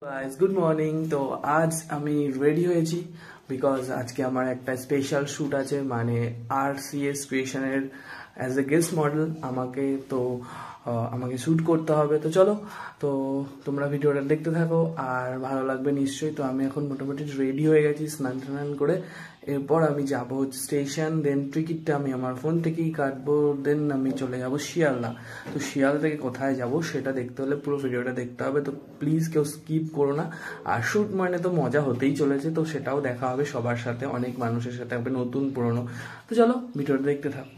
Guys good morning. তো আজ আমি রেডি হয়েছি বিকজ আজকে আমার একটা স্পেশাল শ্যুট আছে, মানে RCS ক্রিয়েশনের অ্যাজ এ গেস্ট মডেল আমাকে শ্যুট করতে হবে। তো চলো, তো তোমরা ভিডিওটা দেখতে থাকো আর ভালো লাগবে নিশ্চয়ই। তো আমি এখন মোটামুটি রেডি হয়ে গেছি স্নান টান করে। এরপর আমি যাবো স্টেশন, দেন টিকিটটা আমি আমার ফোন থেকেই কাটবো, দেন আমি চলে যাবো শিয়ালদা। তো শিয়ালদা থেকে কোথায় যাব সেটা দেখতে হলে পুরো ভিডিওটা দেখতে হবে, তো প্লিজ কেউ স্কিপ করো না। আর শ্যুট মানে তো মজা হতেই চলেছে, তো সেটাও দেখা হবে সবার সাথে, অনেক মানুষের সাথে হবে, নতুন পুরনো। তো চলো ভিডিওটা দেখতে থাকো।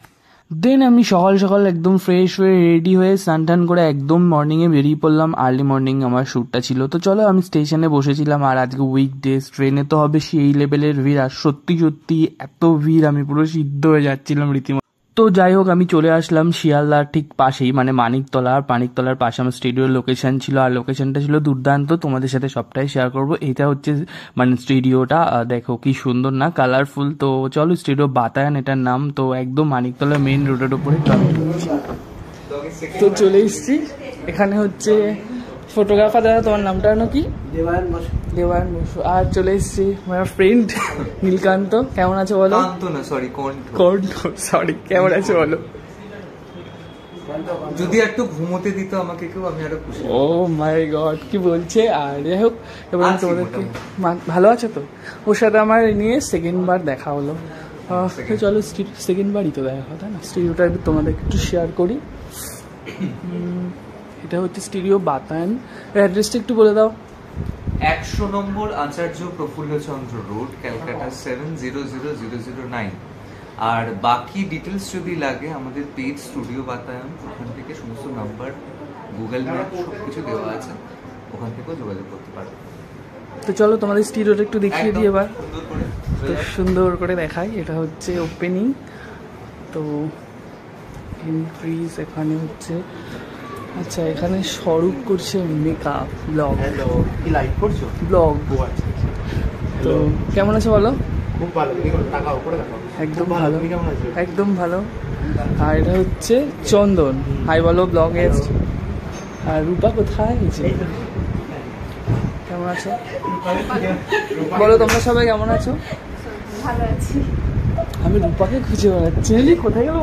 দেন আমি সকাল সকাল একদম ফ্রেশ হয়ে রেডি হয়ে স্নান টান করে একদম মর্নিংয়ে বেরিয়ে পড়লাম। আর্লি মর্নিং আমার শ্যুটটা ছিল। তো চলো, আমি স্টেশনে বসেছিলাম আর আজকে উইকডেজ, ট্রেনে তো হবে সেই লেভেলের ভিড়। আর সত্যি সত্যি এত ভিড়, আমি পুরো সিদ্ধ হয়ে যাচ্ছিলাম রীতিমতো। তো যাই হোক, আমি চলে আসলাম শিয়ালদার ঠিক পাশেই, মানে মানিকতলার পাশে আমার স্টুডিওর লোকেশন ছিল। আর লোকেশনটা ছিল দুর্দান্ত, তোমাদের সাথে সবটাই শেয়ার করবো। এটা হচ্ছে মানে স্টুডিওটা, দেখো কি সুন্দর না, কালারফুল। তো চলো, স্টুডিও বাতায়ন এটার নাম। তো একদম মানিকতলা মেইন রোডের উপরে। তো চলে এসছি এখানে, হচ্ছে ফটোগ্রাফার দাদা, তোমার নামটা কি? দেবায়ন বসু। আর চলে এসছি আমার ফ্রেন্ড নীলকান্ত। কেমন আছো বলো? সরি, কেমন আছো বলো? যদি একটু ঘুমোতে দিত আমাকে কেউ, আমি আরো খুশি। ও মাই গড, কি বলছে? আর যাই হোক, এবার তোমাদেরকে ভালো আছো তো? ওর সাথে আমার নিয়ে সেকেন্ড বার দেখা হলো। চলো, সেকেন্ড বারই তো দেখা কথা না। স্টুডিওটা তোমাদেরকে একটু শেয়ার করি। এটা হচ্ছে স্টুডিও বাতায়ন। অ্যাড্রেসটা একটু বলে দাও। 100 নম্বর আচার্য প্রফুল্লচন্দ্র রোড, ক্যালকাটা 700009। আর বাকি ডিটেলস যদি লাগে, আমাদের পেজ স্টুডিও বাতায়ন, ওখান থেকে সমস্ত নাম্বার, গুগল ম্যাপ সবকিছু দেওয়া আছে, ওখান থেকেও যোগাযোগ করতে পারো। তো চলো, তোমাদের স্টুডিওটা একটু দেখিয়ে দিই এবার। তো সুন্দর করে দেখাই। এটা হচ্ছে ওপেনিং। তো এন্ট্রিজ এখানে হচ্ছে। আচ্ছা, এখানে স্বরূপ করছে মেকআপ ব্লগ। কি লাইভ করছো? ব্লগ। তো কেমন আছো বলো? খুব ভালো, একদম ভালো, একদম ভালো। আর এটা হচ্ছে চন্দন। হাই বলো ব্লগে। আর রূপা কোথায়? কেমন আছো বলো? তোমরা সবাই কেমন আছো? ভালো আছি। আমি রূপাকে খুঁজে বেড়াচ্ছি, কোথায় গেল?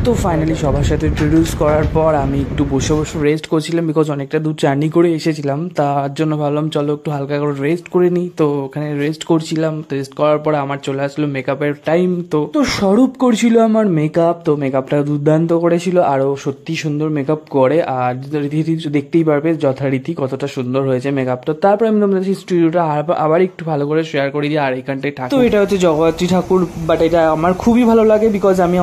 তো ফাইনালি সবার সাথে ইন্ট্রোডিউস করার পর আমি একটু বসে রেস্ট করছিলাম, বিকজ অনেকটা দূর জার্নি করে এসেছিলাম। তার জন্য ভাবলাম চলো একটু হালকা করে রেস্ট করে নিই। তো ওখানে রেস্ট করছিলাম। রেস্ট করার পরে আমার চলে আসলো মেকআপের টাইম। তো স্বরূপ করছিল আমার মেকআপ। তো মেকআপটা দুর্দান্ত করেছিল, আরও সত্যি সুন্দর মেকআপ করে। আর রীতি দেখতেই পারবে যথারীতি কতটা সুন্দর হয়েছে মেকআপটা। তারপর আমি তোমাদের স্টুডিওটা আবার একটু ভালো করে শেয়ার করে দিই। আর এখানটায় ঠাকুর, তো এটা হচ্ছে জগদ্ধাত্রী ঠাকুর। বাট এটা আমার খুবই ভালো লাগে, বিকজ আমি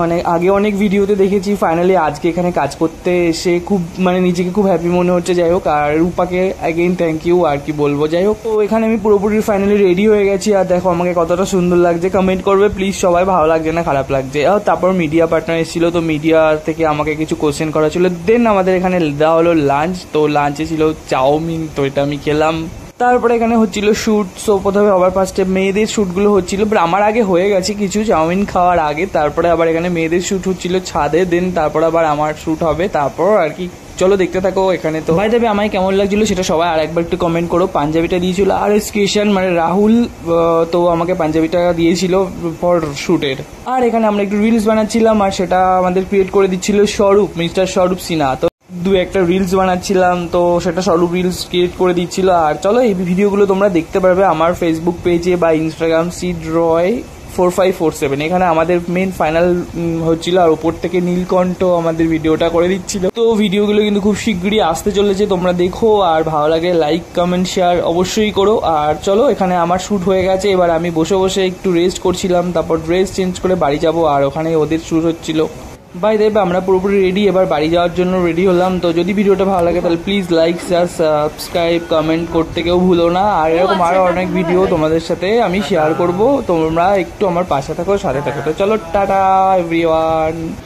অনেক ভিডিওতে দেখেছি। ফাইনালি আজকে এখানে কাজ করতে এসে খুব নিজেকে খুব হ্যাপি মনে হচ্ছে। যাই হোক, আর রূপাকে অ্যাগেইন থ্যাংক ইউ, আর কি বলবো। যাই হোক, তো এখানে আমি পুরোপুরি ফাইনালি রেডি হয়ে গেছি। আর দেখো আমাকে কতটা সুন্দর লাগছে, কমেন্ট করবে প্লিজ সবাই, ভালো লাগছে না খারাপ লাগছে। আর তারপর মিডিয়া পার্টনার এসেছিল, তো মিডিয়া থেকে আমাকে কিছু কোশ্চেন করা ছিল। দেন আমাদের এখানে দেওয়া হলো লাঞ্চ। তো লাঞ্চে ছিল চাউমিন, তো এটা আমি খেলাম। তারপরে এখানে হচ্ছিল শ্যুট। সো প্রথমে আবার ফার্স্টে মেয়েদের শ্যুটগুলো হচ্ছিল, বাট আমার আগে হয়ে গেছে কিছু চাউমিন খাওয়ার আগে। তারপরে আবার এখানে মেয়েদের শ্যুট হচ্ছিল ছাদে। দেন তারপর আবার আমার শ্যুট হবে। তারপর আর কি, চলো দেখতে থাকো। এখানে তো ভাই দেবে আমায় কেমন লাগছিল সেটা সবাই আর একবার একটু কমেন্ট করো। পাঞ্জাবিটা দিয়েছিল আর স্কেশন মানে রাহুল, তো আমাকে পাঞ্জাবিটা দিয়েছিল ফর শ্যুটের। আর এখানে আমরা একটু রিলস বানাচ্ছিলাম, আর সেটা আমাদের ক্রিয়েট করে দিচ্ছিল স্বরূপ, মিস্টার স্বরূপ সিনহা। তো একটা রিলস বানাচ্ছিলাম, তো সেটা স্বরূপ রিলস ক্রিয়েট করে দিচ্ছিল। আর চলো, এই ভিডিওগুলো তোমরা দেখতে পারবে আমার ফেসবুক পেজে বা ইনস্টাগ্রাম sidroy4547। এখানে আমাদের মেন ফাইনাল হচ্ছিল, আর ওপর থেকে নীলকণ্ঠ আমাদের ভিডিওটা করে দিচ্ছিল। তো ভিডিওগুলো কিন্তু খুব শীঘ্রই আসতে চলেছে, তোমরা দেখো। আর ভালো লাগে লাইক কমেন্ট শেয়ার অবশ্যই করো। আর চলো, এখানে আমার শ্যুট হয়ে গেছে। এবার আমি বসে একটু রেস্ট করছিলাম, তারপর ড্রেস চেঞ্জ করে বাড়ি যাব। আর ওখানে ওদের শ্যুট হচ্ছিল। বাই দেবে আমরা পুরোপুরি রেডি, এবার বাড়ি যাওয়ার জন্য রেডি হলাম। তো যদি ভিডিওটা ভালো লাগে তাহলে please like share subscribe comment করতে কেউ ভুলো না। আর এরকম আরও অনেক ভিডিও তোমাদের সাথে আমি শেয়ার করব, তোমরা একটু আমার পাশে থাকো, সাথে থাকো। তো চলো, টাটা এভরিওয়ান।